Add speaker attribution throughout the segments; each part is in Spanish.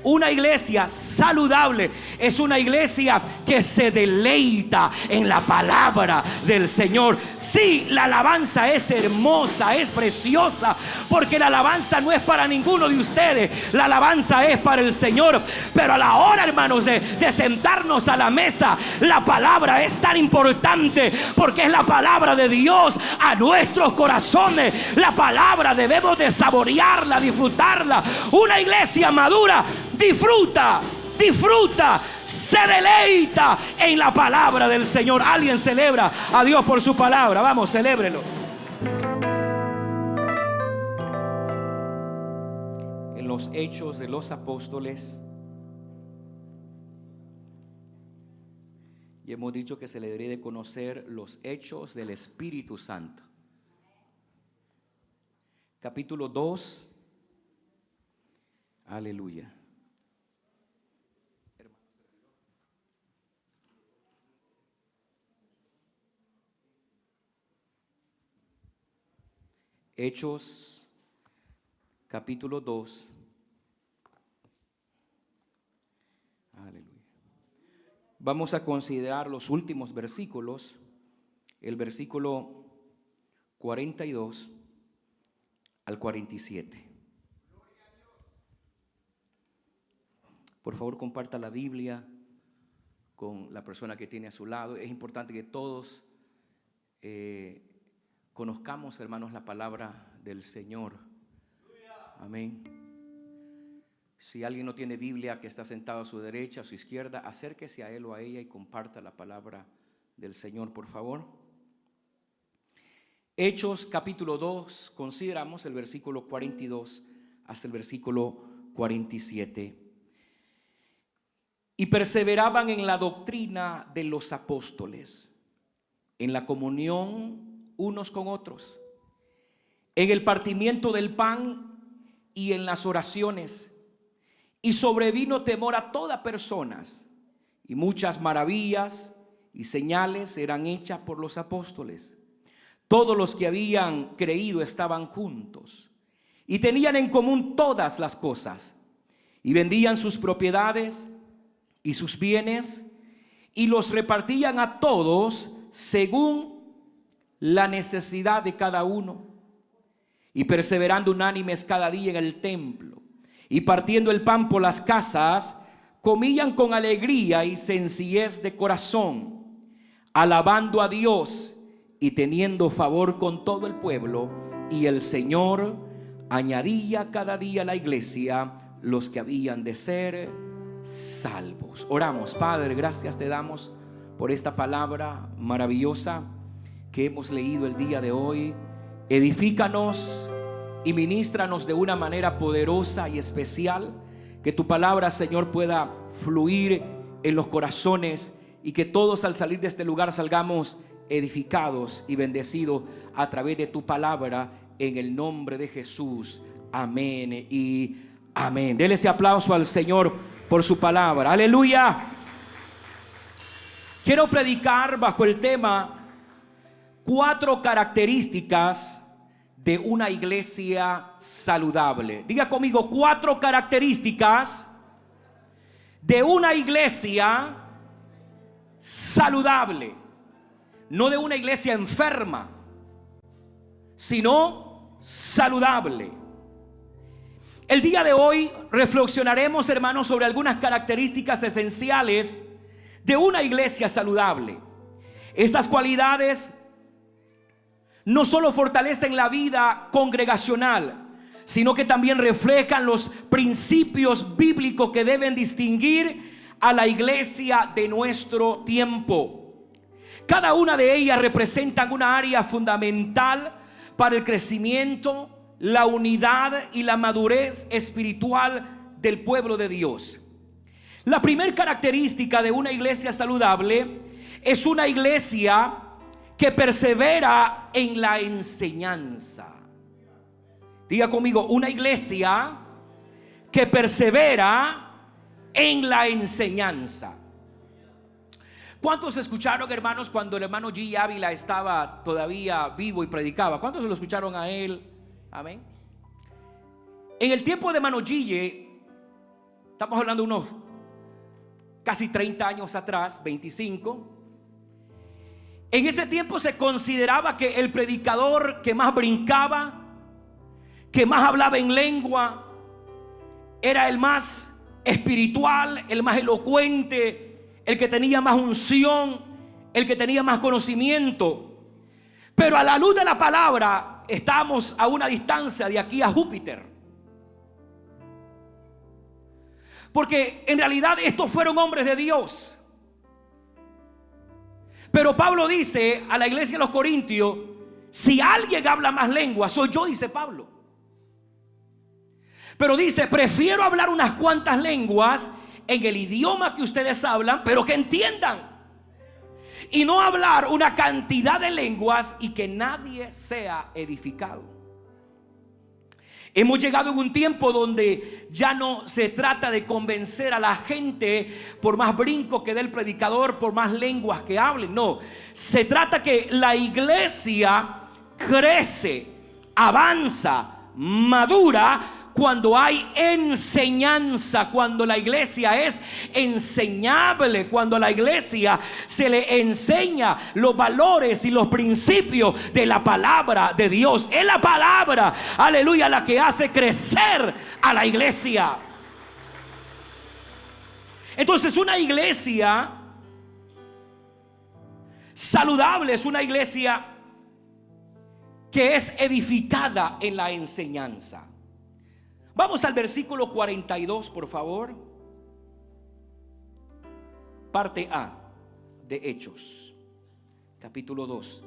Speaker 1: Una iglesia saludable es una iglesia que se deleita en la palabra del Señor. Sí, la alabanza es hermosa, es preciosa, porque la alabanza no es para ninguno de ustedes, la alabanza es para el Señor. Pero a la hora, hermanos, de sentarnos a la mesa, la palabra es tan importante, porque es la palabra de Dios a nuestros corazones. La palabra debemos de saborearla, disfrutarla. Una iglesia madura disfruta, se deleita en la palabra del Señor. Alguien celebra a Dios por su palabra. Vamos, celébrelo. En los Hechos de los Apóstoles, y hemos dicho que se le debería de conocer los hechos del Espíritu Santo. Capítulo 2. Aleluya. Hechos, capítulo 2. Aleluya. Vamos a considerar los últimos versículos, el versículo 42 al 47. Por favor, comparta la Biblia con la persona que tiene a su lado. Es importante que todos conozcamos, hermanos, la palabra del Señor. Amén. Si alguien no tiene Biblia, que está sentado a su derecha, a su izquierda, acérquese a él o a ella y comparta la palabra del Señor, por favor. Hechos capítulo 2, consideramos el versículo 42 hasta el versículo 47. Y perseveraban en la doctrina de los apóstoles, en la comunión unos con otros, en el partimiento del pan y en las oraciones. Y sobrevino temor a todas personas, y muchas maravillas y señales eran hechas por los apóstoles. Todos los que habían creído estaban juntos y tenían en común todas las cosas, y vendían sus propiedades y sus bienes y los repartían a todos según la necesidad de cada uno, y perseverando unánimes cada día en el templo y partiendo el pan por las casas, comían con alegría y sencillez de corazón, alabando a Dios y teniendo favor con todo el pueblo. Y el Señor añadía cada día a la iglesia los que habían de ser salvos. Oramos. Padre, gracias te damos por esta palabra maravillosa que hemos leído el día de hoy. Edifícanos y ministranos de una manera poderosa y especial. Que tu palabra, Señor, pueda fluir en los corazones, y que todos al salir de este lugar salgamos edificados y bendecidos a través de tu palabra, en el nombre de Jesús. Amén y amén. Dele ese aplauso al Señor por su palabra. Aleluya. Quiero predicar bajo el tema 4 características de una iglesia saludable. Diga conmigo: 4 características de una iglesia saludable. No de una iglesia enferma, sino saludable. El día de hoy reflexionaremos, hermanos, sobre algunas características esenciales de una iglesia saludable. Estas cualidades no solo fortalecen la vida congregacional, sino que también reflejan los principios bíblicos que deben distinguir a la iglesia de nuestro tiempo. Cada una de ellas representa una área fundamental para el crecimiento, la unidad y la madurez espiritual del pueblo de Dios. La primera característica de una iglesia saludable es una iglesia que persevera en la enseñanza. Diga conmigo: una iglesia que persevera en la enseñanza. ¿Cuántos escucharon, hermanos, cuando el hermano G. Ávila estaba todavía vivo y predicaba? ¿Cuántos lo escucharon a él? Amén. En el tiempo de hermano G., Estamos hablando de unos casi 30 años atrás, 25. En ese tiempo se consideraba que el predicador que más brincaba, que más hablaba en lengua, era el más espiritual, el más elocuente, el que tenía más unción, el que tenía más conocimiento. Pero a la luz de la palabra estamos a una distancia de aquí a Júpiter. Porque en realidad estos fueron hombres de Dios. Pero Pablo dice a la iglesia de los Corintios: si alguien habla más lenguas, soy yo, dice Pablo. Pero dice: prefiero hablar unas cuantas lenguas en el idioma que ustedes hablan, pero que entiendan. Y no hablar una cantidad de lenguas y que nadie sea edificado. Hemos llegado en un tiempo donde ya no se trata de convencer a la gente por más brinco que dé el predicador, por más lenguas que hablen. No, se trata que la iglesia crece, avanza, madura cuando hay enseñanza, cuando la iglesia es enseñable, cuando la iglesia se le enseña los valores y los principios de la palabra de Dios. Es la palabra, aleluya, la que hace crecer a la iglesia. Entonces, una iglesia saludable es una iglesia que es edificada en la enseñanza. Vamos al versículo 42, por favor. Parte A de Hechos, capítulo 2.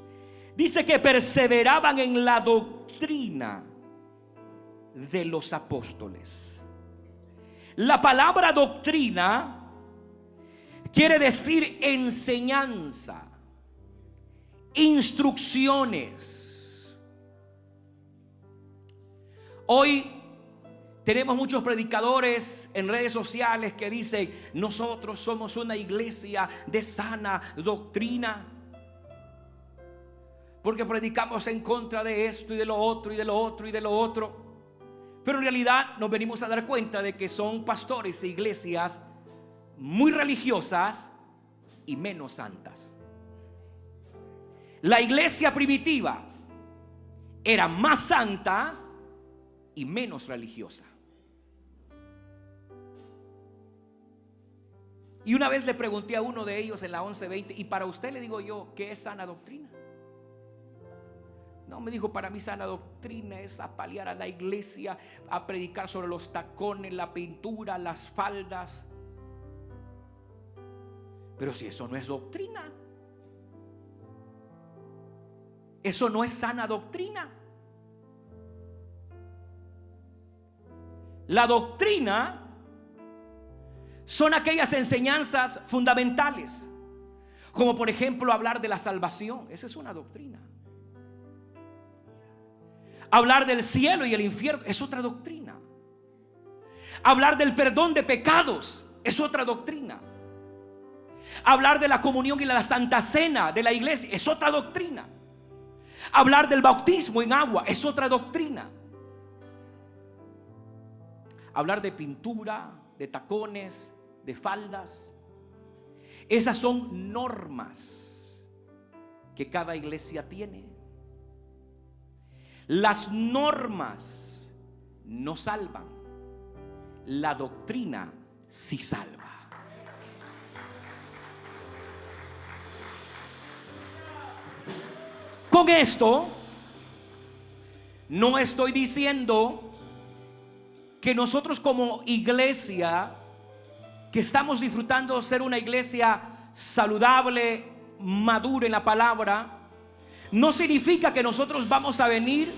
Speaker 1: Dice que perseveraban en la doctrina de los apóstoles. La palabra doctrina quiere decir enseñanza, instrucciones. Hoy tenemos muchos predicadores en redes sociales que dicen: nosotros somos una iglesia de sana doctrina, porque predicamos en contra de esto y de lo otro y de lo otro y de lo otro. Pero en realidad nos venimos a dar cuenta de que son pastores de iglesias muy religiosas y menos santas. La iglesia primitiva era más santa y menos religiosa. Y una vez le pregunté a uno de ellos en la 11:20: y para usted, le digo yo, ¿qué es sana doctrina? No, me dijo: para mí sana doctrina es apalear a la iglesia, a predicar sobre los tacones, la pintura, las faldas. Pero si eso no es doctrina, eso no es sana doctrina. La doctrina son aquellas enseñanzas fundamentales, como por ejemplo hablar de la salvación. Esa es una doctrina. Hablar del cielo y el infierno es otra doctrina. Hablar del perdón de pecados es otra doctrina. Hablar de la comunión y la Santa Cena de la iglesia es otra doctrina. Hablar del bautismo en agua es otra doctrina. Hablar de pintura, de tacones, de faldas, esas son normas que cada iglesia tiene. Las normas no salvan, la doctrina sí salva. Con esto no estoy diciendo que nosotros como iglesia, que estamos disfrutando de ser una iglesia saludable, madura en la palabra, no significa que nosotros vamos a venir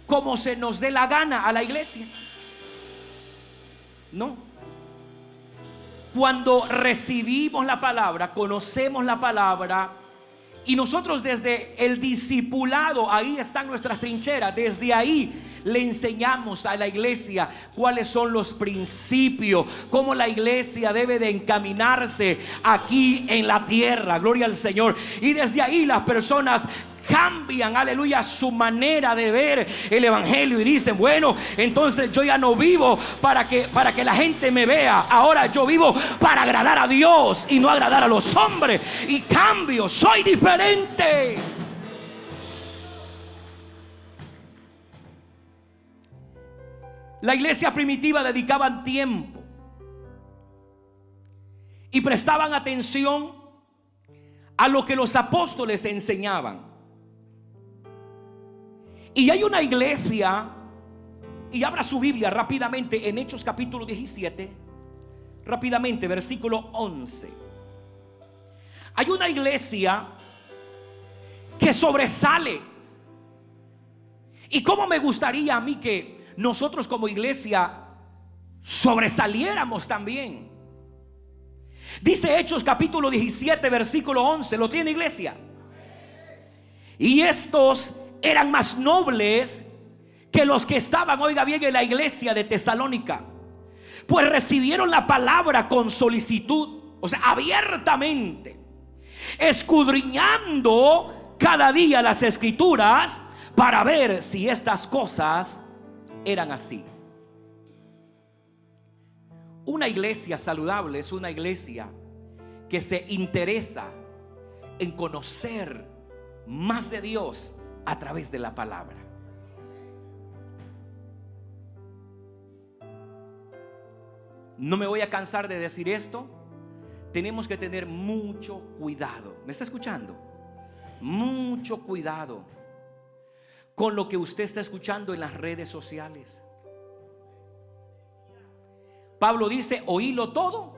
Speaker 1: como se nos dé la gana a la iglesia. No. Cuando recibimos la palabra, conocemos la palabra, y nosotros desde el discipulado, ahí están nuestras trincheras, desde ahí le enseñamos a la iglesia cuáles son los principios, cómo la iglesia debe de encaminarse aquí en la tierra, gloria al Señor. Y desde ahí las personas cambian, aleluya, su manera de ver el evangelio y dicen: bueno, entonces yo ya no vivo para que la gente me vea, ahora yo vivo para agradar a Dios y no agradar a los hombres, y cambio, soy diferente. La iglesia primitiva dedicaban tiempo y prestaban atención a lo que los apóstoles enseñaban. Y hay una iglesia, y abra su Biblia rápidamente en Hechos capítulo 17, rápidamente, versículo 11. Hay una iglesia que sobresale. Y cómo me gustaría a mí que nosotros como iglesia sobresaliéramos también. Dice Hechos capítulo 17 versículo 11. ¿Lo tiene, iglesia? Y estos eran más nobles que los que estaban, oiga bien, en la iglesia de Tesalónica, pues recibieron la palabra con solicitud, o sea, abiertamente, escudriñando cada día las escrituras para ver si estas cosas eran así. Una iglesia saludable es una iglesia que se interesa en conocer más de Dios a través de la palabra. No me voy a cansar de decir esto. Tenemos que tener mucho cuidado. ¿Me está escuchando? Mucho cuidado con lo que usted está escuchando en las redes sociales. Pablo dice: oílo todo.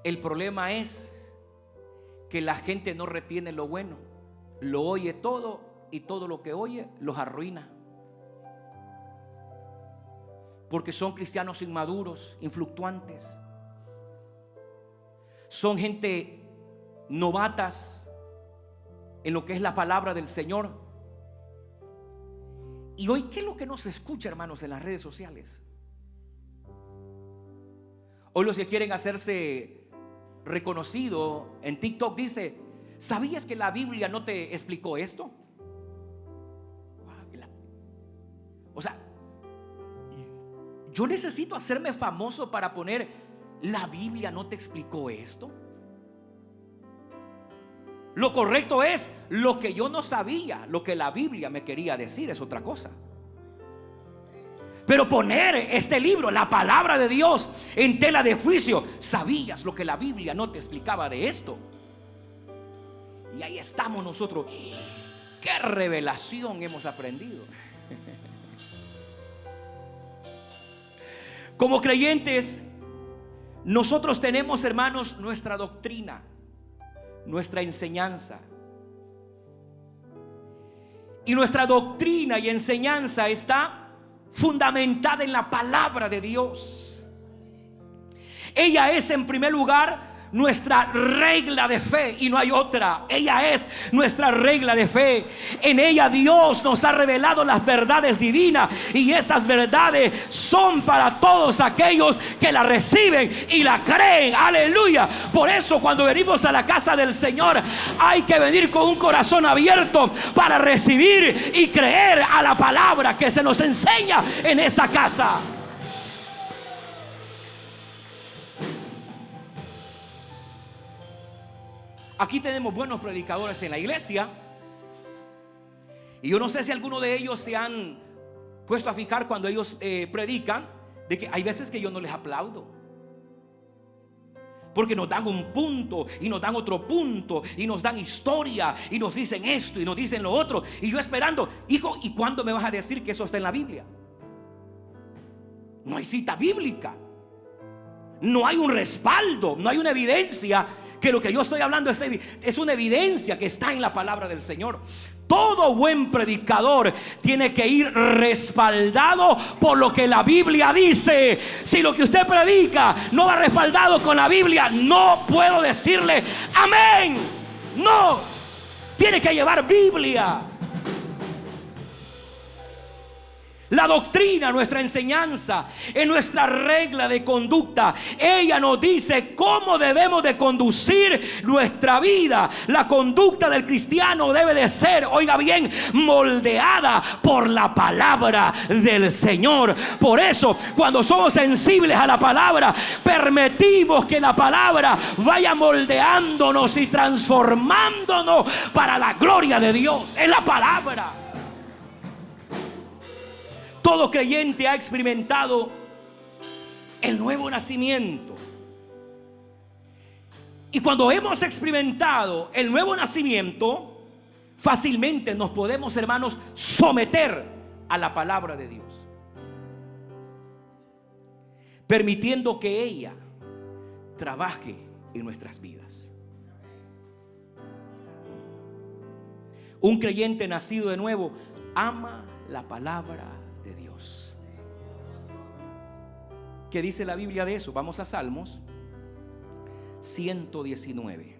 Speaker 1: El problema es que la gente no retiene lo bueno, lo oye todo, y todo lo que oye los arruina, porque son cristianos inmaduros, influctuantes, son gente novatas en lo que es la palabra del Señor. Y hoy, ¿qué es lo que no se escucha, hermanos, en las redes sociales? Hoy los que quieren hacerse reconocido en TikTok dice: ¿sabías que la Biblia no te explicó esto? O sea, yo necesito hacerme famoso para poner: la Biblia no te explicó esto. Lo correcto es lo que yo no sabía, lo que la Biblia me quería decir es otra cosa. Pero poner este libro, la palabra de Dios, en tela de juicio: ¿sabías lo que la Biblia no te explicaba de esto? Y ahí estamos nosotros. ¡Qué revelación hemos aprendido! Como creyentes, nosotros tenemos, hermanos, nuestra doctrina, nuestra enseñanza. Y nuestra doctrina y enseñanza está fundamentada en la palabra de Dios. Ella es, en primer lugar, nuestra regla de fe, y no hay otra. Ella es nuestra regla de fe. En ella Dios nos ha revelado las verdades divinas, y esas verdades son para todos aquellos que la reciben y la creen. Aleluya. Por eso, cuando venimos a la casa del Señor, hay que venir con un corazón abierto para recibir y creer a la palabra que se nos enseña en esta casa. Aquí tenemos buenos predicadores en la iglesia, y yo no sé si alguno de ellos se han puesto a fijar cuando ellos predican, de que hay veces que yo no les aplaudo, porque nos dan un punto y nos dan otro punto y nos dan historia y nos dicen esto y nos dicen lo otro, y yo esperando: hijo, ¿y cuándo me vas a decir que eso está en la Biblia? No hay cita bíblica, no hay un respaldo, no hay una evidencia que lo que yo estoy hablando es una evidencia que está en la palabra del Señor. Todo buen predicador tiene que ir respaldado por lo que la Biblia dice. Si lo que usted predica no va respaldado con la Biblia, no puedo decirle amén. No, tiene que llevar Biblia. La doctrina, nuestra enseñanza, es nuestra regla de conducta. Ella nos dice cómo debemos de conducir nuestra vida. La conducta del cristiano debe de ser, oiga bien, moldeada por la palabra del Señor. Por eso, cuando somos sensibles a la palabra, permitimos que la palabra vaya moldeándonos y transformándonos para la gloria de Dios. Es la palabra. Todo creyente ha experimentado el nuevo nacimiento. Y cuando hemos experimentado el nuevo nacimiento, fácilmente nos podemos, hermanos, someter a la palabra de Dios, permitiendo que ella trabaje en nuestras vidas. Un creyente nacido de nuevo ama la palabra de Dios. ¿Qué dice la Biblia de eso? Vamos a Salmos 119.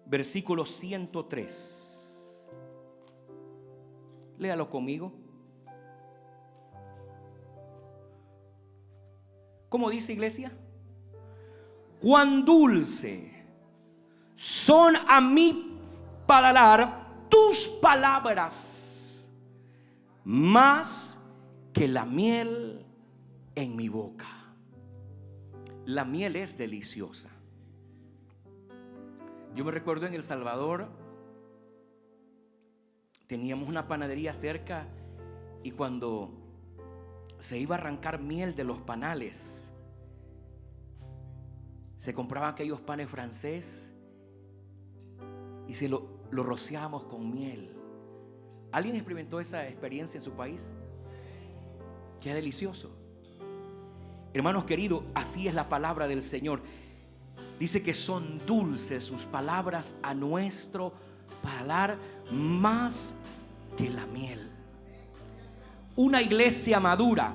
Speaker 1: Versículo 103. Léalo conmigo. ¿Cómo dice, iglesia? Cuán dulce son a mi paladar tus palabras, más que la miel en mi boca. La miel es deliciosa. Yo me recuerdo en El Salvador, teníamos una panadería cerca, y cuando se iba a arrancar miel de los panales, se compraban aquellos panes francés y se lo rociábamos con miel. ¿Alguien experimentó esa experiencia en su país? Qué delicioso. Hermanos queridos, así es la palabra del Señor. Dice que son dulces sus palabras a nuestro paladar, más que la miel. Una iglesia madura,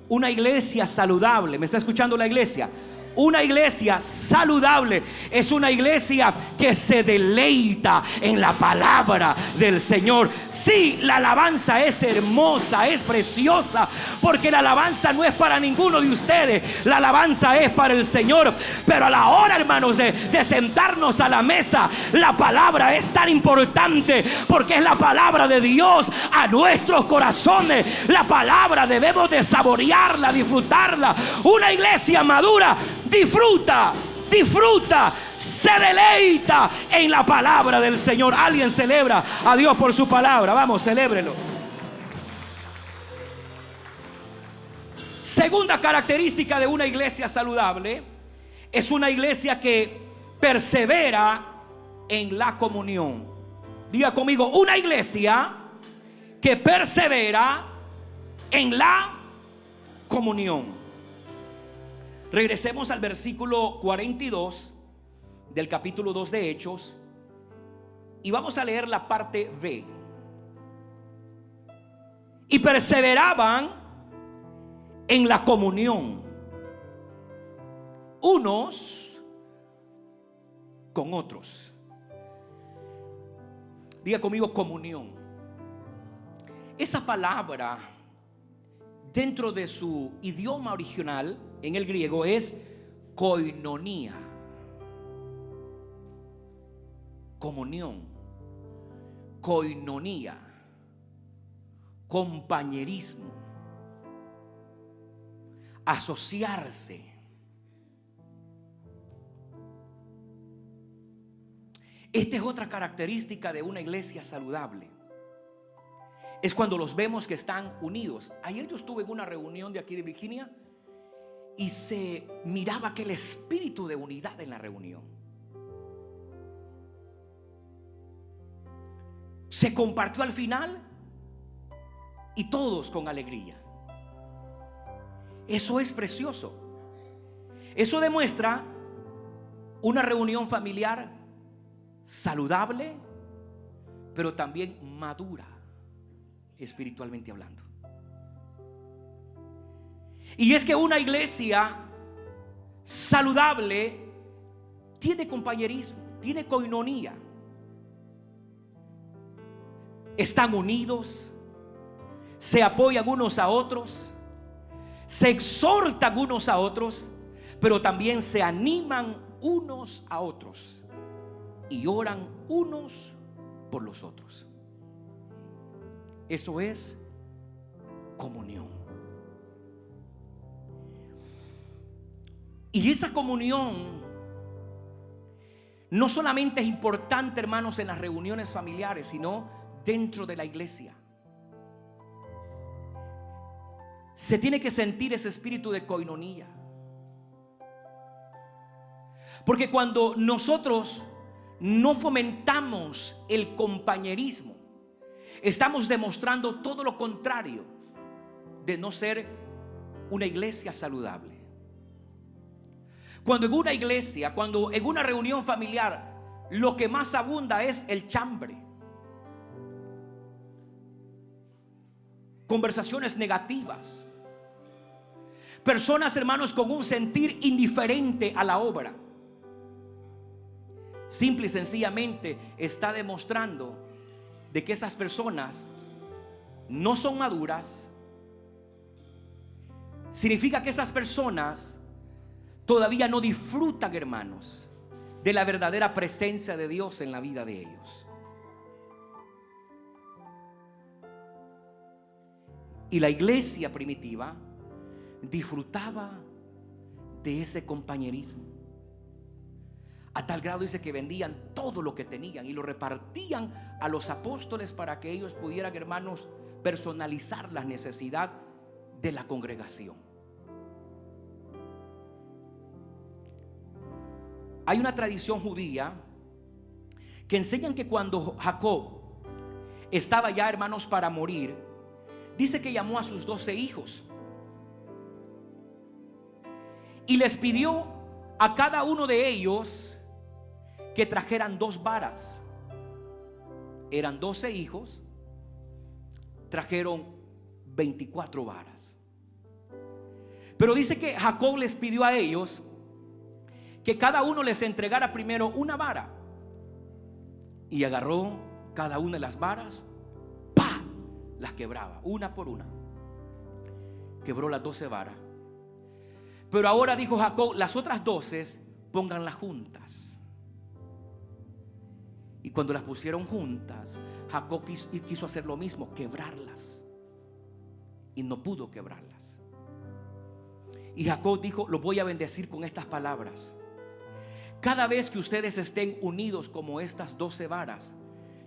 Speaker 1: una iglesia saludable. ¿Me está escuchando la iglesia? Una iglesia saludable es una iglesia que se deleita en la palabra del Señor. Sí, la alabanza es hermosa, es preciosa, porque la alabanza no es para ninguno de ustedes, la alabanza es para el Señor. Pero a la hora, hermanos, de sentarnos a la mesa, la palabra es tan importante, porque es la palabra de Dios a nuestros corazones. La palabra debemos de saborearla, disfrutarla. Una iglesia madura disfruta, se deleita en la palabra del Señor. Alguien celebra a Dios por su palabra. Vamos, celébrelo. Segunda característica de una iglesia saludable es una iglesia que persevera en la comunión. Diga conmigo, una iglesia que persevera en la comunión. Regresemos al versículo 42 del capítulo 2 de Hechos y vamos a leer la parte B. Y perseveraban en la comunión unos con otros. Diga conmigo, comunión. Esa palabra, dentro de su idioma original, en el griego, es koinonía. Comunión, koinonía, compañerismo, asociarse. Esta es otra característica de una iglesia saludable. Es cuando los vemos que están unidos. Ayer yo estuve en una reunión de aquí de Virginia y se miraba aquel espíritu de unidad en la reunión. Se compartió al final y todos con alegría. Eso es precioso. Eso demuestra una reunión familiar saludable, pero también madura, espiritualmente hablando. Y es que una iglesia saludable tiene compañerismo, tiene coinonía. Están unidos, se apoyan unos a otros, se exhortan unos a otros, pero también se animan unos a otros y oran unos por los otros. Eso es comunión. Y esa comunión no solamente es importante, hermanos, en las reuniones familiares, sino dentro de la iglesia. Se tiene que sentir ese espíritu de coinonía. Porque cuando nosotros no fomentamos el compañerismo, estamos demostrando todo lo contrario de no ser una iglesia saludable. Cuando en una iglesia, cuando en una reunión familiar, lo que más abunda es el chambre, conversaciones negativas, personas, hermanos, con un sentir indiferente a la obra, simple y sencillamente está demostrando de que esas personas no son maduras. Significa que esas personas todavía no disfrutan, hermanos, de la verdadera presencia de Dios en la vida de ellos. Y la iglesia primitiva disfrutaba de ese compañerismo. A tal grado dice que vendían todo lo que tenían y lo repartían a los apóstoles para que ellos pudieran, hermanos, personalizar la necesidad de la congregación. Hay una tradición judía que enseñan que cuando Jacob estaba ya, hermanos, para morir, dice que llamó a sus 12 hijos y les pidió a cada uno de ellos que trajeran 2 varas. Eran 12 hijos, trajeron 24 varas. Pero dice que Jacob les pidió a ellos que cada uno les entregara primero una vara. Y agarró cada una de las varas, ¡pah!, las quebraba, una por una. Quebró las 12 varas. Pero ahora, dijo Jacob, las otras 12 pónganlas juntas. Y cuando las pusieron juntas, Jacob quiso hacer lo mismo, quebrarlas. Y no pudo quebrarlas. Y Jacob dijo: lo voy a bendecir con estas palabras. Cada vez que ustedes estén unidos como estas 12 varas,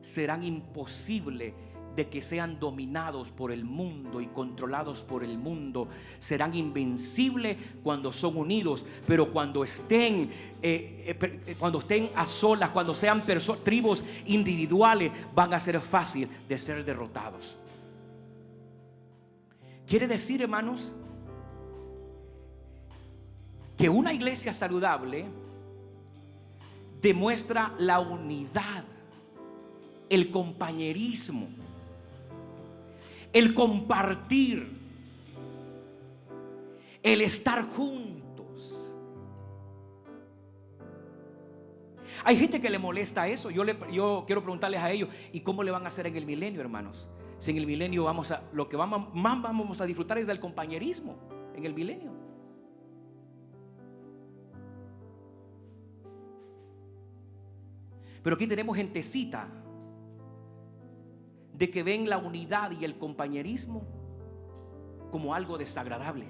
Speaker 1: serán imposible de que sean dominados por el mundo y controlados por el mundo. Serán invencibles cuando son unidos, pero cuando estén a solas, cuando sean tribus individuales, van a ser fácil de ser derrotados. Quiere decir, hermanos, que una iglesia saludable demuestra la unidad, el compañerismo, el compartir, el estar juntos. Hay gente que le molesta eso. Yo quiero preguntarles a ellos: ¿y cómo le van a hacer en el milenio, hermanos? Si en el milenio lo que más vamos a disfrutar es del compañerismo en el milenio. Pero aquí tenemos gentecita de que ven la unidad y el compañerismo como algo desagradable.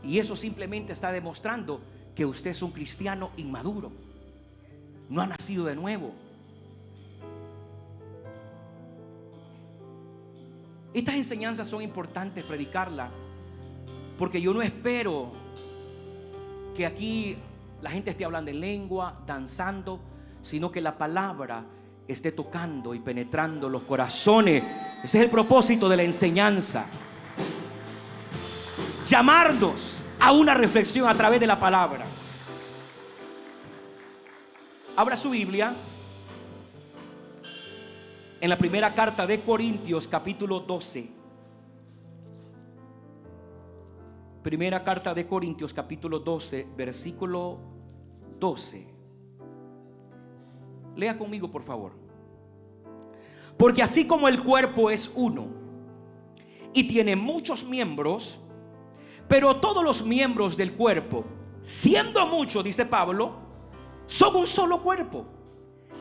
Speaker 1: Y eso simplemente está demostrando que usted es un cristiano inmaduro, no ha nacido de nuevo. Estas enseñanzas son importantes predicarlas, porque yo no espero que aquí la gente esté hablando en lengua, danzando, sino que la palabra esté tocando y penetrando los corazones. Ese es el propósito de la enseñanza: llamarnos a una reflexión a través de la palabra. Abra su Biblia en la primera carta de Corintios, capítulo 12. Primera carta de Corintios, capítulo 12, versículo 12. Lea conmigo, por favor. Porque así como el cuerpo es uno y tiene muchos miembros, pero todos los miembros del cuerpo, siendo muchos, dice Pablo, son un solo cuerpo,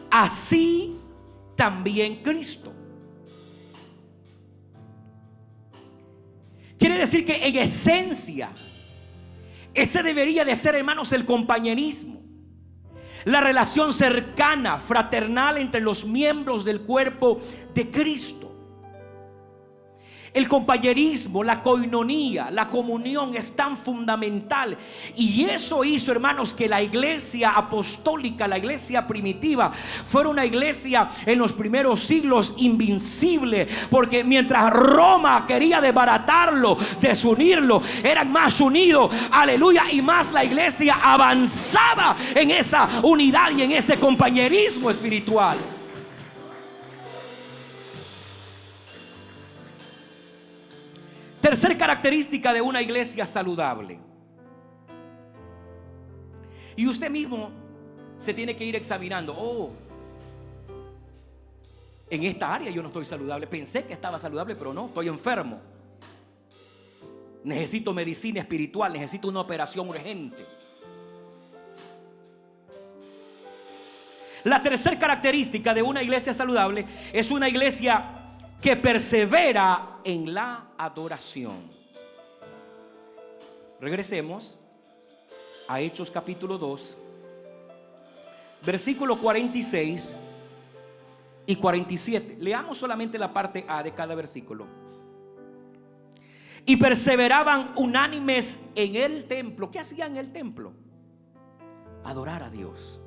Speaker 1: así también Cristo. Quiere decir que en esencia ese debería de ser, hermanos, el compañerismo, la relación cercana, fraternal entre los miembros del cuerpo de Cristo. El compañerismo, la coinonía, la comunión es tan fundamental. Y eso hizo, hermanos, que la iglesia apostólica, la iglesia primitiva, fuera una iglesia en los primeros siglos invencible. Porque mientras Roma quería desbaratarlo, desunirlo, eran más unidos, aleluya, y más la iglesia avanzaba en esa unidad y en ese compañerismo espiritual. Tercer característica de una iglesia saludable. Y usted mismo se tiene que ir examinando. Oh, en esta área yo no estoy saludable. Pensé que estaba saludable, pero no, estoy enfermo. Necesito medicina espiritual, necesito una operación urgente. La tercera característica de una iglesia saludable es una iglesia que persevera en la adoración. Regresemos a Hechos capítulo 2, versículos 46 y 47. Leamos solamente la parte A de cada versículo. Y perseveraban unánimes en el templo. ¿Qué hacían en el templo? Adorar a Dios.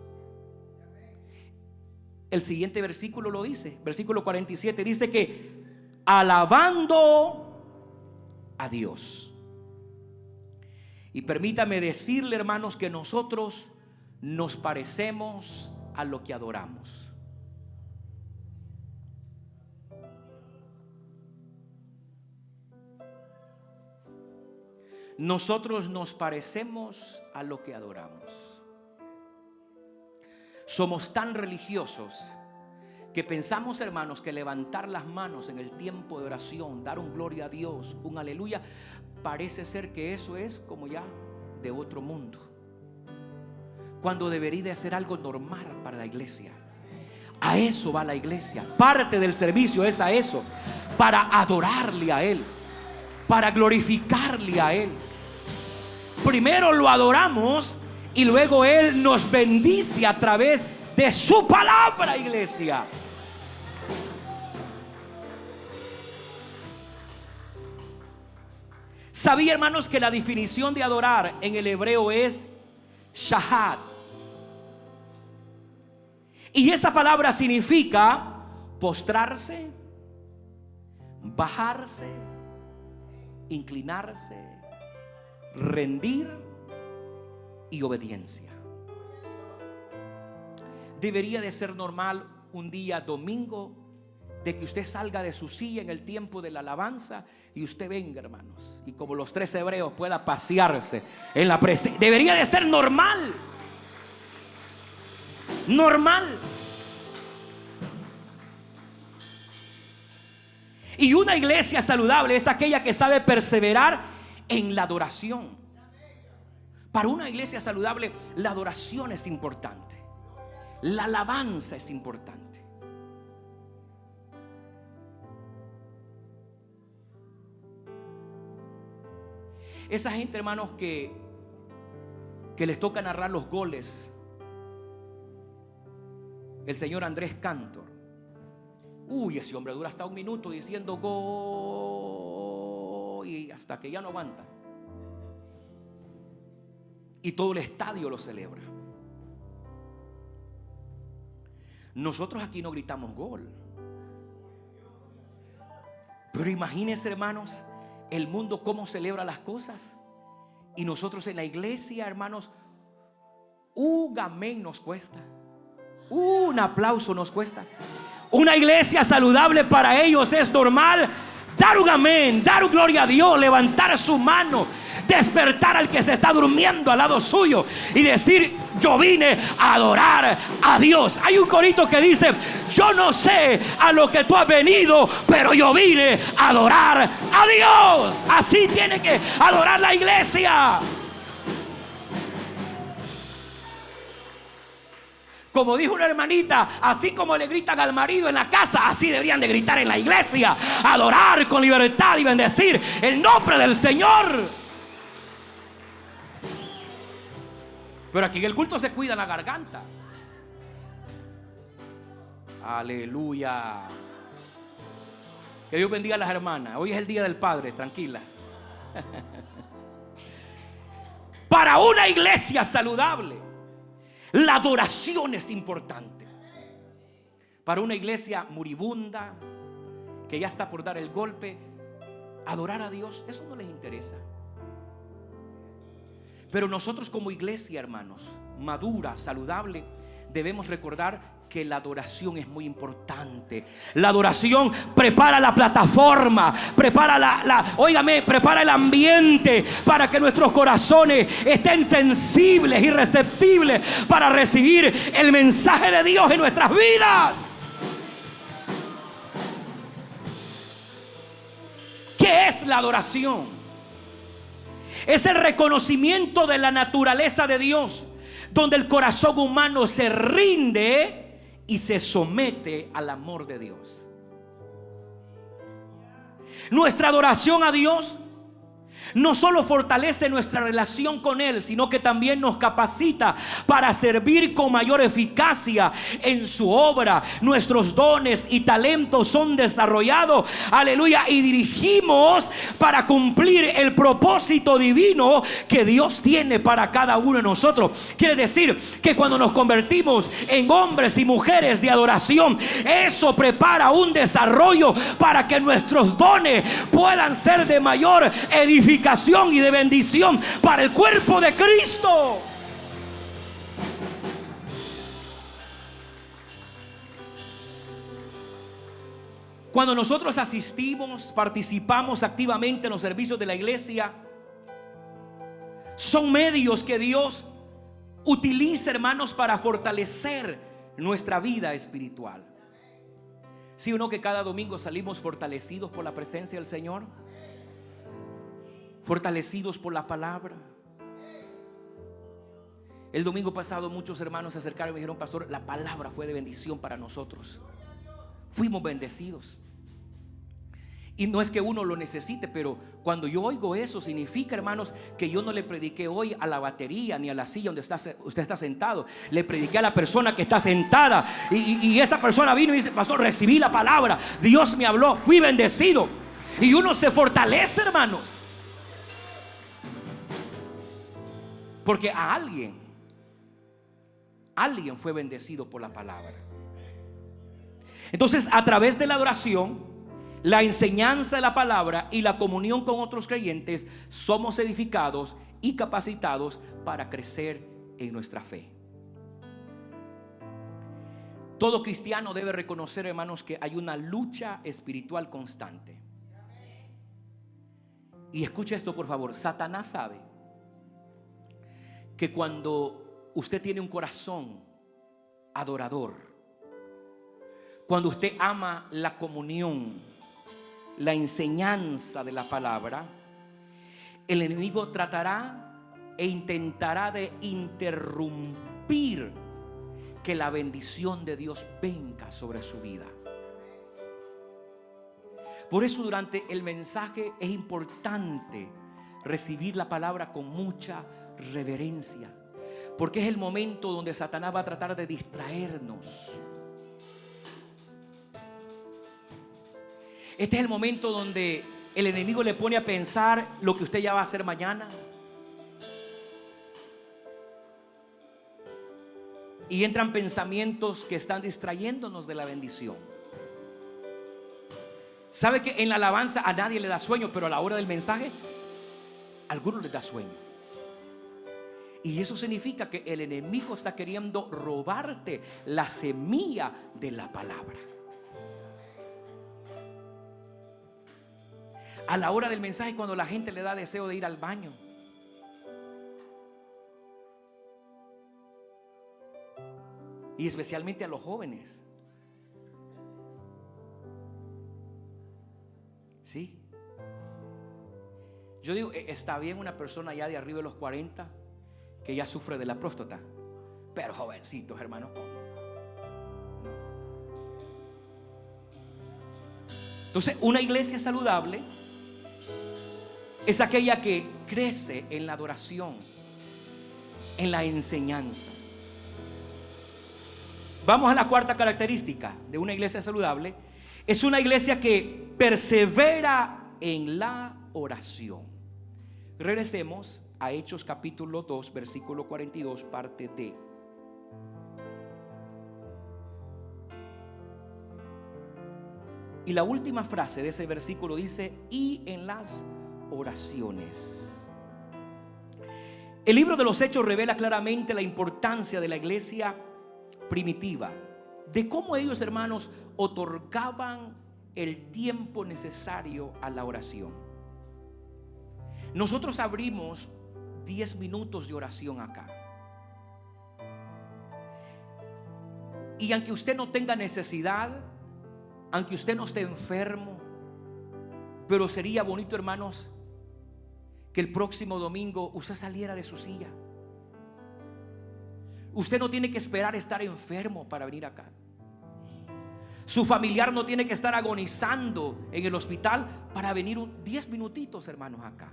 Speaker 1: El siguiente versículo lo dice, versículo 47, dice que alabando a Dios. Y permítame decirle, hermanos, que nosotros nos parecemos a lo que adoramos. Nosotros nos parecemos a lo que adoramos. Somos tan religiosos que pensamos, hermanos, que levantar las manos en el tiempo de oración, dar un gloria a Dios, un aleluya, parece ser que eso es como ya de otro mundo, cuando debería de ser algo normal para la iglesia. A eso va la iglesia. Parte del servicio es a eso, para adorarle a Él, para glorificarle a Él. Primero lo adoramos y luego Él nos bendice a través de su palabra, iglesia. ¿Sabía, hermanos, que la definición de adorar en el hebreo es shahad? Y esa palabra significa postrarse, bajarse, inclinarse, rendir y obediencia. Debería de ser normal un día domingo de que usted salga de su silla en el tiempo de la alabanza y usted venga, hermanos, y como los 3 hebreos pueda pasearse en la presencia. Debería de ser normal. Normal. Y una iglesia saludable es aquella que sabe perseverar en la adoración. Para una iglesia saludable, la adoración es importante. La alabanza es importante. Esa gente, hermanos, que les toca narrar los goles, el señor Andrés Cantor. Uy, ese hombre dura hasta 1 minuto diciendo gol y hasta que ya no aguanta. Y todo el estadio lo celebra. Nosotros aquí no gritamos gol. Pero imagínense, hermanos, el mundo cómo celebra las cosas. Y nosotros en la iglesia, hermanos, un amén nos cuesta. Un aplauso nos cuesta. Una iglesia saludable para ellos es normal dar un amén, dar un gloria a Dios, levantar su mano, despertar al que se está durmiendo al lado suyo y decir: yo vine a adorar a Dios. Hay un corito que dice: yo no sé a lo que tú has venido, pero yo vine a adorar a Dios. Así tiene que adorar la iglesia. Como dijo una hermanita, así como le gritan al marido en la casa, así deberían de gritar en la iglesia. Adorar con libertad y bendecir el nombre del Señor. Pero aquí en el culto se cuida la garganta. Aleluya. Que Dios bendiga a las hermanas. Hoy es el día del Padre, tranquilas. Para una iglesia saludable, la adoración es importante. Para una iglesia moribunda, que ya está por dar el golpe, adorar a Dios, eso no les interesa. Pero nosotros como iglesia, hermanos, madura, saludable, debemos recordar que la adoración es muy importante. La adoración prepara la plataforma, prepara el ambiente para que nuestros corazones estén sensibles y receptibles para recibir el mensaje de Dios en nuestras vidas. ¿Qué es la adoración? Es el reconocimiento de la naturaleza de Dios, donde el corazón humano se rinde y se somete al amor de Dios. Nuestra adoración a Dios no solo fortalece nuestra relación con Él, sino que también nos capacita para servir con mayor eficacia en su obra. Nuestros dones y talentos son desarrollados, aleluya, y dirigimos para cumplir el propósito divino que Dios tiene para cada uno de nosotros. Quiere decir que cuando nos convertimos en hombres y mujeres de adoración, eso prepara un desarrollo para que nuestros dones puedan ser de mayor edificación y de bendición para el cuerpo de Cristo. Cuando nosotros asistimos, participamos activamente en los servicios de la iglesia, son medios que Dios utiliza, hermanos, para fortalecer nuestra vida espiritual. ¿Sí o no que cada domingo salimos fortalecidos por la presencia del Señor? Fortalecidos por la palabra. El domingo pasado muchos hermanos se acercaron y me dijeron: pastor, la palabra fue de bendición para nosotros. Fuimos bendecidos. Y no es que uno lo necesite, pero cuando yo oigo eso, significa, hermanos, que yo no le prediqué hoy a la batería ni a la silla donde usted está sentado. Le prediqué a la persona que está sentada, y esa persona vino y dice: pastor, recibí la palabra, Dios me habló, fui bendecido. Y uno se fortalece, hermanos, porque alguien fue bendecido por la palabra. Entonces, a través de la adoración, la enseñanza de la palabra y la comunión con otros creyentes, somos edificados y capacitados para crecer en nuestra fe. Todo cristiano debe reconocer, hermanos, que hay una lucha espiritual constante. Y escucha esto, por favor. Satanás sabe que cuando usted tiene un corazón adorador, cuando usted ama la comunión, la enseñanza de la palabra, el enemigo tratará e intentará de interrumpir que la bendición de Dios venga sobre su vida. Por eso durante el mensaje es importante recibir la palabra con mucha reverencia, porque es el momento donde Satanás va a tratar de distraernos. Este es el momento donde el enemigo le pone a pensar lo que usted ya va a hacer mañana. Y entran pensamientos que están distrayéndonos de la bendición. ¿Sabe que en la alabanza a nadie le da sueño, pero a la hora del mensaje a algunos les da sueño? Y eso significa que el enemigo está queriendo robarte la semilla de la palabra. A la hora del mensaje, cuando la gente le da deseo de ir al baño, y especialmente a los jóvenes. ¿Sí? Yo digo, está bien una persona ya de arriba de los 40 que ya sufre de la próstata, pero jovencitos, hermanos. Entonces, una iglesia saludable es aquella que crece en la adoración, en la enseñanza. Vamos a la cuarta característica de una iglesia saludable. Es una iglesia que persevera en la oración. Regresemos a Hechos capítulo 2, versículo 42, parte D. Y la última frase de ese versículo dice: y en las oraciones. El libro de los Hechos revela claramente la importancia de la iglesia primitiva, de cómo ellos, hermanos, otorgaban el tiempo necesario a la oración. Nosotros abrimos 10 minutos de oración acá. Y aunque usted no tenga necesidad, aunque usted no esté enfermo, pero sería bonito, hermanos, que el próximo domingo usted saliera de su silla. Usted no tiene que esperar estar enfermo para venir acá. Su familiar no tiene que estar agonizando en el hospital para venir 10 minutitos, hermanos, acá.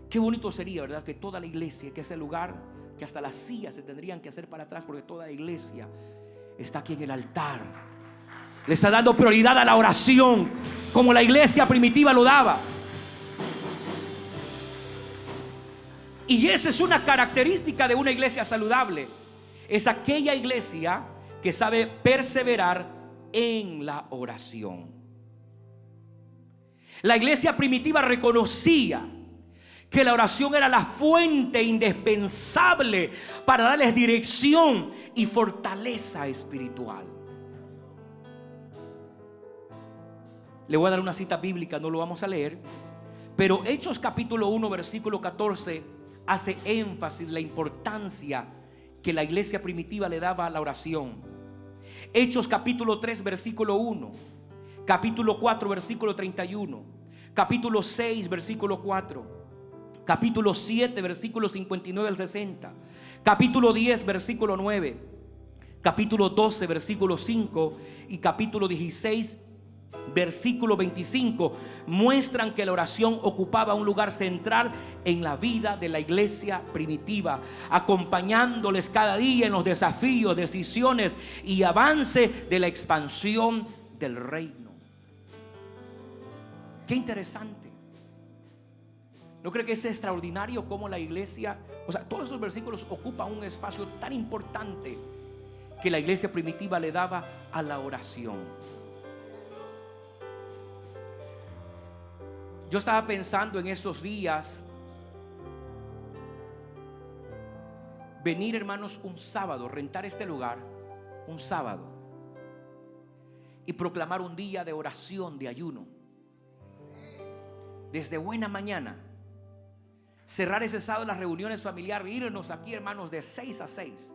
Speaker 1: Qué bonito sería, ¿verdad? Que toda la iglesia, que ese lugar, que hasta las sillas se tendrían que hacer para atrás, porque toda la iglesia está aquí en el altar. Le está dando prioridad a la oración, como la iglesia primitiva lo daba. Y esa es una característica de una iglesia saludable. Es aquella iglesia que sabe perseverar en la oración. La iglesia primitiva reconocía que la oración era la fuente indispensable para darles dirección y fortaleza espiritual. Le voy a dar una cita bíblica, no lo vamos a leer, pero Hechos capítulo 1 versículo 14 hace énfasis en la importancia que la iglesia primitiva le daba a la oración. Hechos capítulo 3 versículo 1, capítulo 4 versículo 31, capítulo 6 versículo 4, capítulo 7 versículo 59 al 60, capítulo 10 versículo 9, capítulo 12 versículo 5 y capítulo 16 versículo 25 muestran que la oración ocupaba un lugar central en la vida de la iglesia primitiva, acompañándoles cada día en los desafíos, decisiones y avance de la expansión del reino. Qué interesante. ¿No cree que es extraordinario cómo la iglesia, todos esos versículos ocupan un espacio tan importante que la iglesia primitiva le daba a la oración? Yo estaba pensando en estos días venir, hermanos, un sábado, rentar este lugar un sábado y proclamar un día de oración, de ayuno, desde buena mañana. Cerrar ese sábado las reuniones familiares, irnos aquí, hermanos, de 6 a 6.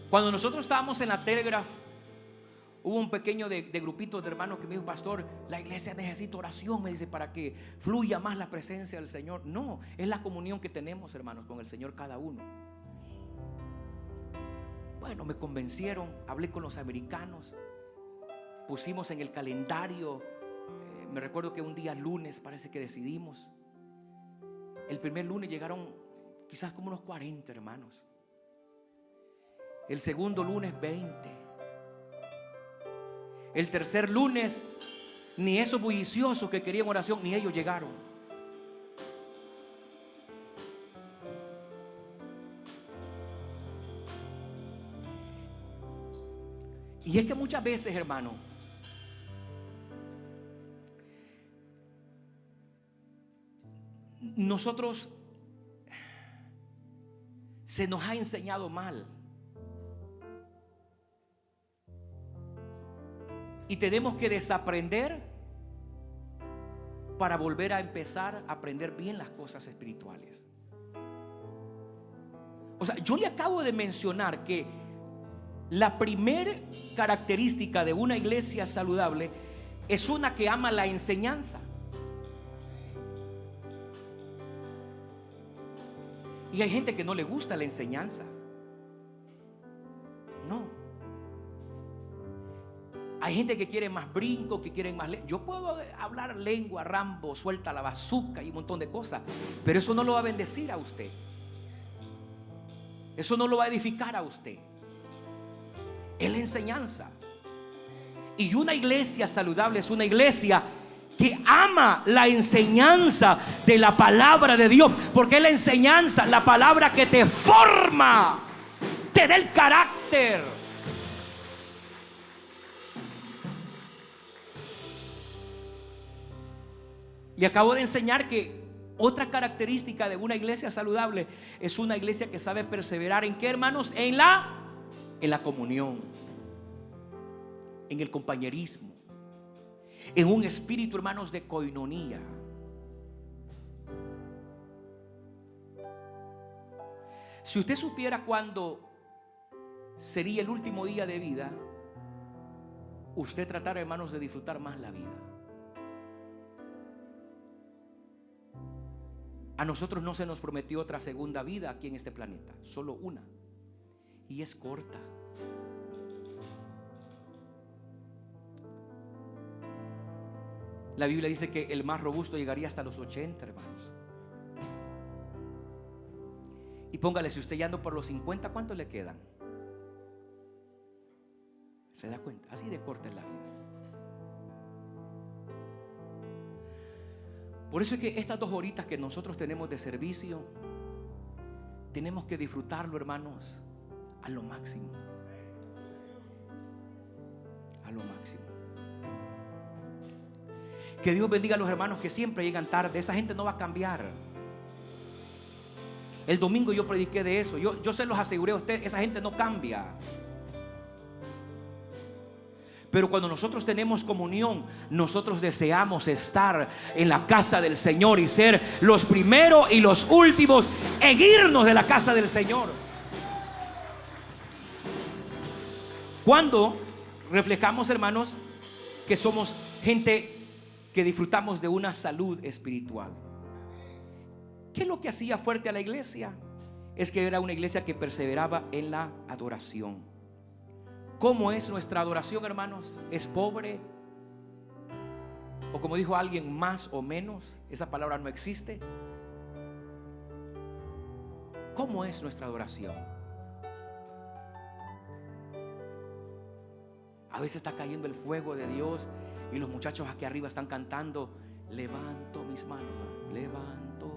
Speaker 1: Cuando nosotros estábamos en la Telegraph, hubo un pequeño de grupito de hermanos que me dijo: pastor, la iglesia necesita oración, me dice, para que fluya más la presencia del Señor. No, es la comunión que tenemos, hermanos, con el Señor cada uno. Bueno, me convencieron, hablé con los americanos, pusimos en el calendario, me recuerdo que un día lunes parece que decidimos. El primer lunes llegaron quizás como unos 40 hermanos. El segundo lunes 20. El tercer lunes ni esos bulliciosos que querían oración, ni ellos llegaron. Y es que muchas veces, hermano, nosotros se nos ha enseñado mal Y tenemos que desaprender para volver a empezar a aprender bien las cosas espirituales. O sea, yo le acabo de mencionar que la primera característica de una iglesia saludable es una que ama la enseñanza. Y hay gente que no le gusta la enseñanza. No. Hay gente que quiere más brinco, que quiere más yo puedo hablar lengua, Rambo, suelta la bazooka y un montón de cosas, pero eso no lo va a bendecir a usted. Eso no lo va a edificar a usted. Es la enseñanza. Y una iglesia saludable es una iglesia que ama la enseñanza de la palabra de Dios, porque es la enseñanza, la palabra que te forma, te da el carácter. Le acabo de enseñar que otra característica de una iglesia saludable es una iglesia que sabe perseverar. ¿En qué, hermanos? En la comunión, en el compañerismo, en un espíritu, hermanos, de coinonía. Si usted supiera cuándo sería el último día de vida, usted tratará, hermanos, de disfrutar más la vida. A nosotros no se nos prometió otra segunda vida aquí en este planeta, solo una, y es corta. La Biblia dice que el más robusto llegaría hasta los 80, hermanos. Y póngale, si usted ya anda por los 50, ¿cuántos le quedan? ¿Se da cuenta? Así de corta es la vida. Por eso es que estas 2 horitas que nosotros tenemos de servicio, tenemos que disfrutarlo, hermanos, a lo máximo. A lo máximo. Que Dios bendiga a los hermanos que siempre llegan tarde. Esa gente no va a cambiar. El domingo yo prediqué de eso. Yo se los aseguré a ustedes, esa gente no cambia. Pero cuando nosotros tenemos comunión, nosotros deseamos estar en la casa del Señor y ser los primeros y los últimos en irnos de la casa del Señor. Cuando reflejamos, hermanos, que somos gente que disfrutamos de una salud espiritual. ¿Qué es lo que hacía fuerte a la iglesia? Es que era una iglesia que perseveraba en la adoración. ¿Cómo es nuestra adoración, hermanos? ¿Es pobre? O como dijo alguien, más o menos. Esa palabra no existe. ¿Cómo es nuestra adoración? A veces está cayendo el fuego de Dios y los muchachos aquí arriba están cantando: levanto mis manos, levanto.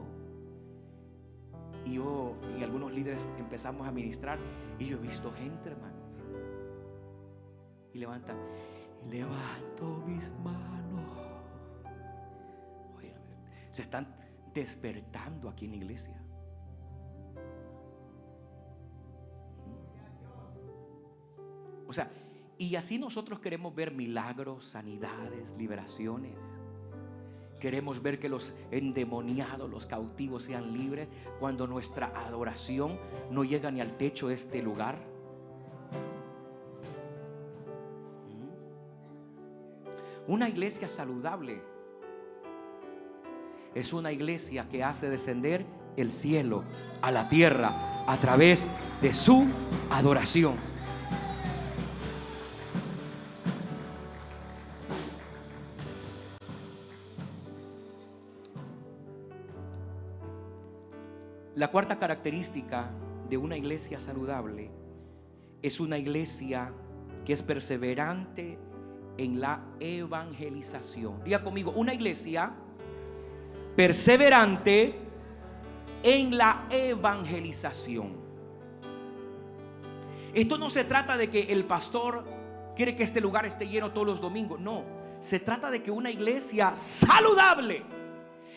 Speaker 1: Y yo y algunos líderes empezamos a ministrar, y yo he visto gente, hermanos, y levanto mis manos. Oye, se están despertando aquí en la iglesia. O sea, y así nosotros queremos ver milagros, sanidades, liberaciones. Queremos ver que los endemoniados, los cautivos sean libres, cuando nuestra adoración no llega ni al techo de este lugar. Una iglesia saludable es una iglesia que hace descender el cielo a la tierra a través de su adoración. La cuarta característica de una iglesia saludable es una iglesia que es perseverante en la evangelización. Diga conmigo, una iglesia perseverante en la evangelización. Esto no se trata de que el pastor quiere que este lugar esté lleno todos los domingos. No, se trata de que una iglesia saludable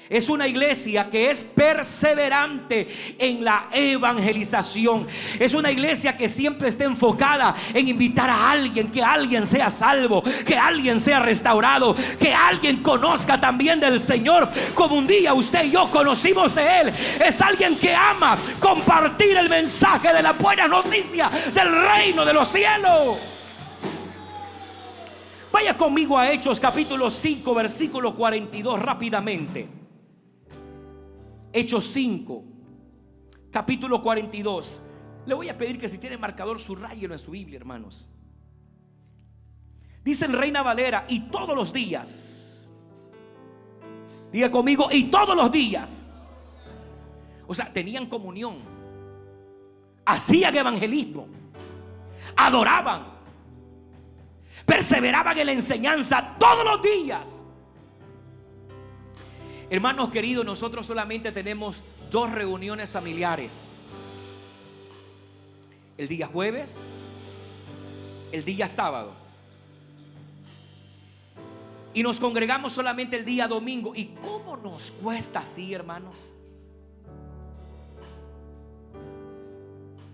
Speaker 1: Es una iglesia que es perseverante en la evangelización. Es una iglesia que siempre está enfocada en invitar a alguien, que alguien sea salvo, que alguien sea restaurado, que alguien conozca también del Señor como un día usted y yo conocimos de Él. Es alguien que ama compartir el mensaje de la buena noticia del reino de los cielos. Vaya conmigo a Hechos capítulo 5 versículo 42 rápidamente. Hechos 5 capítulo 42. Le voy a pedir que si tiene marcador subrayenlo en su Biblia, hermanos. Dice en Reina Valera: y todos los días. Diga conmigo: y todos los días. O sea, tenían comunión, hacían evangelismo, adoraban, perseveraban en la enseñanza todos los días. Hermanos queridos, nosotros solamente tenemos 2 reuniones familiares: el día jueves, el día sábado, y nos congregamos solamente el día domingo. ¿Y cómo nos cuesta así, hermanos?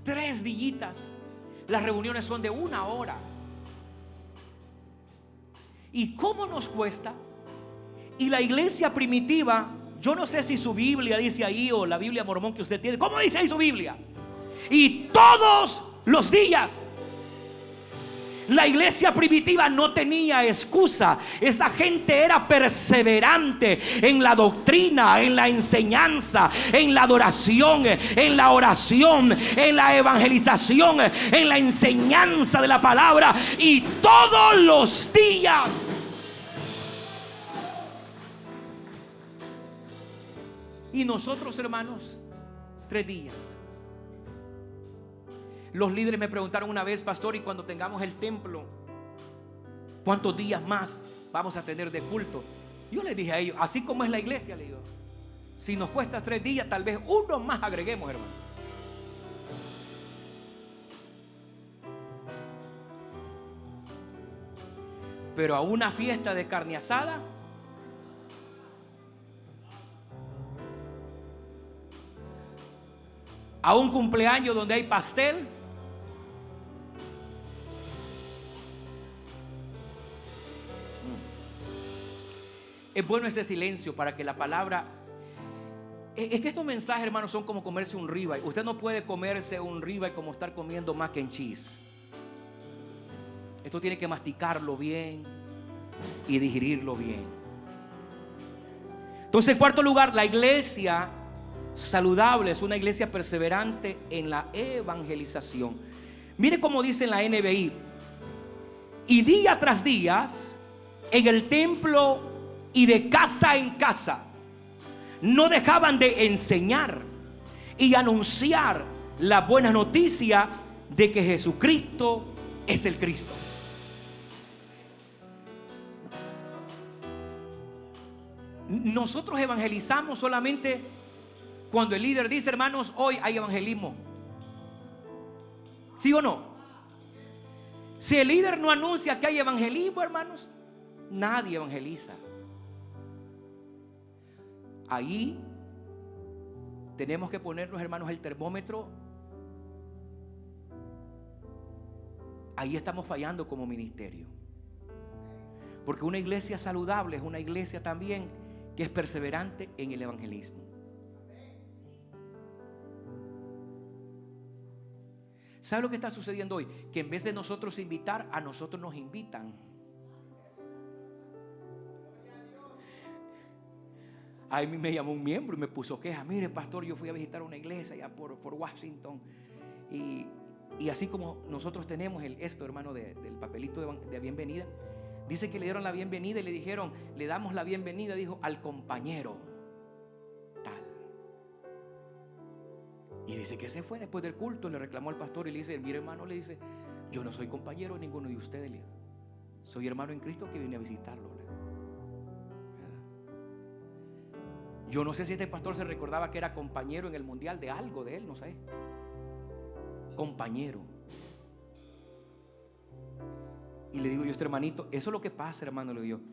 Speaker 1: 3 días. Las reuniones son de 1 hora. ¿Y cómo nos cuesta? Y la iglesia primitiva, yo no sé si su Biblia dice ahí, o la Biblia mormón que usted tiene, ¿cómo dice ahí su Biblia? Y todos los días. La iglesia primitiva no tenía excusa. Esta gente era perseverante en la doctrina, en la enseñanza, en la adoración, en la oración, en la evangelización, en la enseñanza de la palabra, y todos los días. Y nosotros, hermanos, 3 días. Los líderes me preguntaron una vez: pastor, y cuando tengamos el templo, ¿cuántos días más vamos a tener de culto? Yo les dije a ellos: así como es la iglesia, le digo, si nos cuesta 3 días, tal vez 1 más agreguemos, hermano. Pero a una fiesta de carne asada, a un cumpleaños donde hay pastel, es bueno ese silencio para que la palabra. Es que estos mensajes, hermanos, son como comerse un ribeye. Usted no puede comerse un ribeye como estar comiendo mac and cheese. Esto tiene que masticarlo bien y digerirlo bien. Entonces, en cuarto lugar, la iglesia saludable es una iglesia perseverante en la evangelización. Mire cómo dice en la NBI: y día tras día en el templo y de casa en casa no dejaban de enseñar y anunciar la buena noticia de que Jesucristo es el Cristo. Nosotros evangelizamos solamente cuando el líder dice: hermanos, hoy hay evangelismo. ¿Sí o no? Si el líder no anuncia que hay evangelismo, hermanos, nadie evangeliza. Ahí tenemos que ponernos, hermanos, el termómetro. Ahí estamos fallando como ministerio. Porque una iglesia saludable es una iglesia también que es perseverante en el evangelismo. ¿Sabe lo que está sucediendo hoy? Que en vez de nosotros invitar, a nosotros nos invitan. A mí me llamó un miembro y me puso queja: mire, pastor, yo fui a visitar una iglesia allá por Washington, y así como nosotros tenemos esto, hermano, del papelito de bienvenida, dice que le dieron la bienvenida y le dijeron: le damos la bienvenida, dijo, al compañero tal. Y dice que se fue después del culto, le reclamó al pastor y le dice: mire, hermano, le dice, yo no soy compañero de ninguno de ustedes, le dijo, soy hermano en Cristo que vine a visitarlo. Yo no sé si este pastor se recordaba que era compañero en el mundial de algo de él, no sé. Compañero. Y le digo yo a este hermanito: eso es lo que pasa, hermano, le digo yo.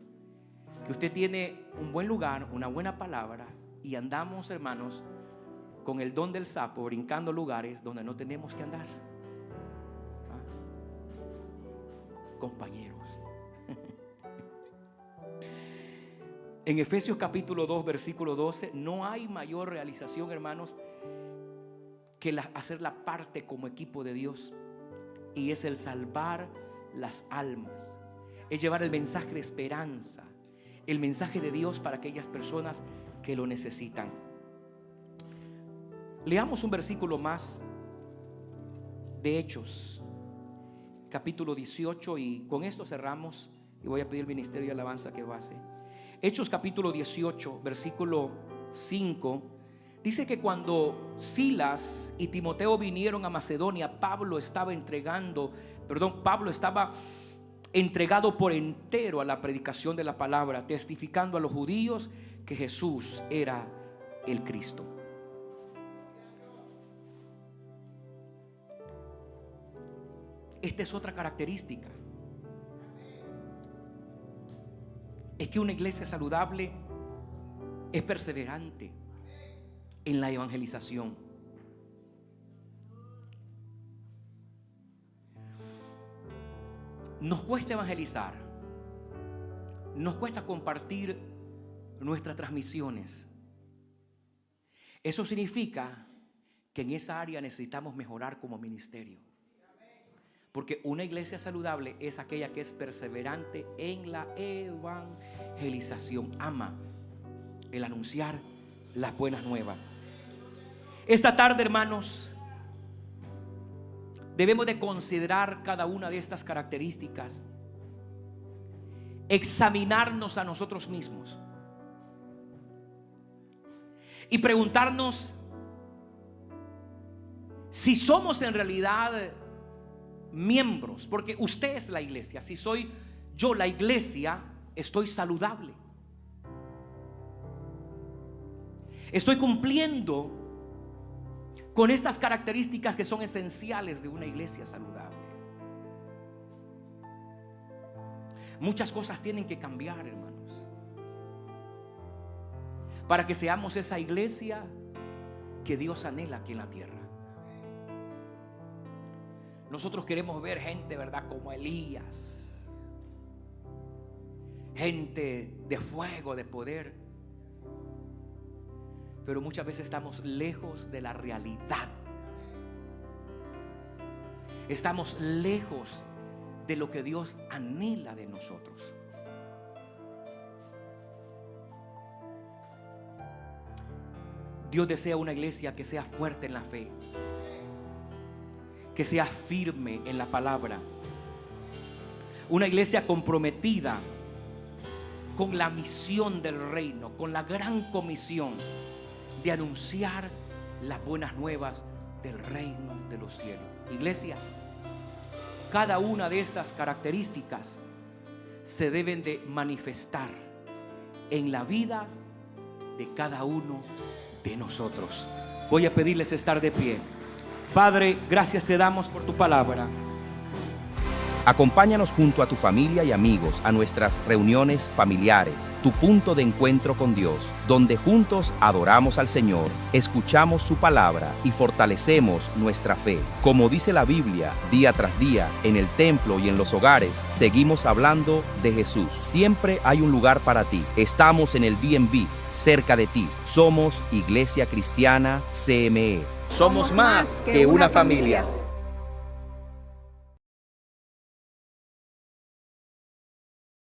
Speaker 1: que usted tiene un buen lugar, una buena palabra, y andamos, hermanos, con el don del sapo, brincando lugares donde no tenemos que andar. Compañeros. En Efesios capítulo 2, versículo 12, no hay mayor realización, hermanos, que hacer la parte como equipo de Dios. Y es el salvar las almas. Es llevar el mensaje de esperanza, el mensaje de Dios para aquellas personas que lo necesitan. Leamos un versículo más de Hechos, capítulo 18, y con esto cerramos, y voy a pedir al ministerio de alabanza que base. Hechos capítulo 18, versículo 5, dice que cuando Silas y Timoteo vinieron a Macedonia, Pablo estaba entregado por entero a la predicación de la palabra, testificando a los judíos que Jesús era el Cristo. Esta es otra característica. Es que una iglesia saludable es perseverante en la evangelización. Nos cuesta evangelizar, nos cuesta compartir nuestras transmisiones. Eso significa que en esa área necesitamos mejorar como ministerio. Porque una iglesia saludable es aquella que es perseverante en la evangelización. Ama el anunciar las buenas nuevas. Esta tarde, hermanos, debemos de considerar cada una de estas características. Examinarnos a nosotros mismos. Y preguntarnos si somos en realidad miembros, porque usted es la iglesia. Si soy yo la iglesia, estoy saludable, estoy cumpliendo con estas características que son esenciales de una iglesia saludable. Muchas cosas tienen que cambiar, hermanos, para que seamos esa iglesia que Dios anhela aquí en la tierra. Nosotros queremos ver gente, ¿verdad?, como Elías, gente de fuego, de poder, pero muchas veces estamos lejos de la realidad. Estamos lejos de lo que Dios anhela de nosotros. Dios desea una iglesia que sea fuerte en la fe, que sea firme en la palabra, una iglesia comprometida con la misión del reino, con la gran comisión de anunciar las buenas nuevas del reino de los cielos. Iglesia, cada una de estas características se deben de manifestar en la vida de cada uno de nosotros. Voy a pedirles estar de pie. Padre, gracias te damos por tu palabra.
Speaker 2: Acompáñanos junto a tu familia y amigos a nuestras reuniones familiares, tu punto de encuentro con Dios, donde juntos adoramos al Señor, escuchamos su palabra y fortalecemos nuestra fe. Como dice la Biblia, día tras día, en el templo y en los hogares, seguimos hablando de Jesús. Siempre hay un lugar para ti. Estamos en el DMV, cerca de ti. Somos Iglesia Cristiana CME.
Speaker 1: Somos más que una familia.